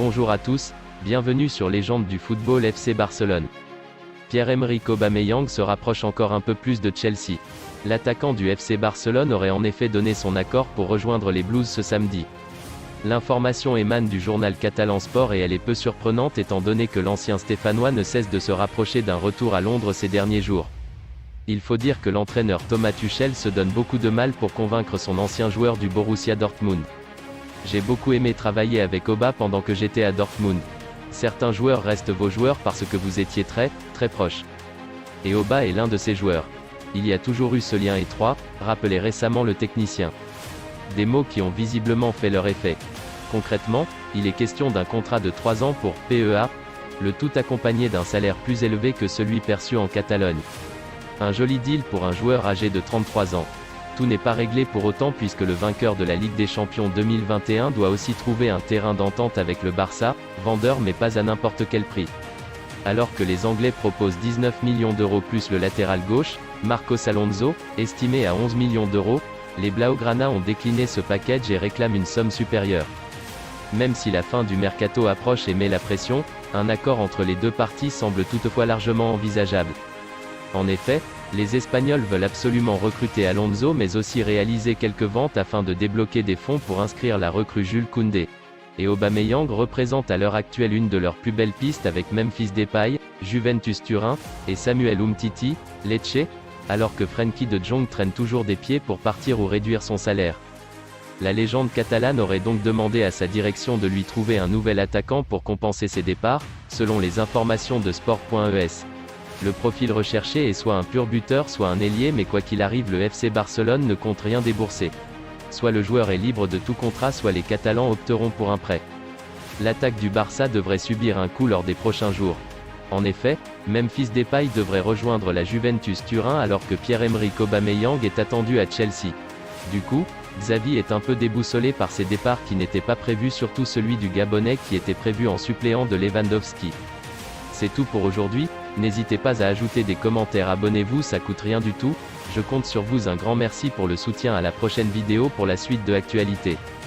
Bonjour à tous, bienvenue sur Légende du football FC Barcelone. Pierre-Emerick Aubameyang se rapproche encore un peu plus de Chelsea. L'attaquant du FC Barcelone aurait en effet donné son accord pour rejoindre les Blues ce samedi. L'information émane du journal catalan Sport et elle est peu surprenante étant donné que l'ancien stéphanois ne cesse de se rapprocher d'un retour à Londres ces derniers jours. Il faut dire que l'entraîneur Thomas Tuchel se donne beaucoup de mal pour convaincre son ancien joueur du Borussia Dortmund. J'ai beaucoup aimé travailler avec Oba pendant que j'étais à Dortmund. Certains joueurs restent vos joueurs parce que vous étiez très proches. Et Oba est l'un de ces joueurs. Il y a toujours eu ce lien étroit, rappelait récemment le technicien. Des mots qui ont visiblement fait leur effet. Concrètement, il est question d'un contrat de 3 ans pour PEA, le tout accompagné d'un salaire plus élevé que celui perçu en Catalogne. Un joli deal pour un joueur âgé de 33 ans. Tout n'est pas réglé pour autant puisque le vainqueur de la Ligue des Champions 2021 doit aussi trouver un terrain d'entente avec le Barça, vendeur mais pas à n'importe quel prix. Alors que les Anglais proposent 19 millions d'euros plus le latéral gauche, Marcos Alonso, estimé à 11 millions d'euros, les Blaugrana ont décliné ce package et réclament une somme supérieure. Même si la fin du mercato approche et met la pression, un accord entre les deux parties semble toutefois largement envisageable. En effet, les Espagnols veulent absolument recruter Alonso mais aussi réaliser quelques ventes afin de débloquer des fonds pour inscrire la recrue Jules Koundé. Et Aubameyang représente à l'heure actuelle une de leurs plus belles pistes avec Memphis Depay, Juventus Turin, et Samuel Umtiti, Lecce, alors que Frenkie de Jong traîne toujours des pieds pour partir ou réduire son salaire. La légende catalane aurait donc demandé à sa direction de lui trouver un nouvel attaquant pour compenser ses départs, selon les informations de sport.es. Le profil recherché est soit un pur buteur soit un ailier mais quoi qu'il arrive le FC Barcelone ne compte rien débourser. Soit le joueur est libre de tout contrat soit les Catalans opteront pour un prêt. L'attaque du Barça devrait subir un coup lors des prochains jours. En effet, Memphis Depay devrait rejoindre la Juventus Turin alors que Pierre-Emerick Aubameyang est attendu à Chelsea. Du coup, Xavi est un peu déboussolé par ces départs qui n'étaient pas prévus, surtout celui du Gabonais qui était prévu en suppléant de Lewandowski. C'est tout pour aujourd'hui, n'hésitez pas à ajouter des commentaires, abonnez-vous, ça coûte rien du tout, je compte sur vous, un grand merci pour le soutien, à la prochaine vidéo pour la suite de l'actualité.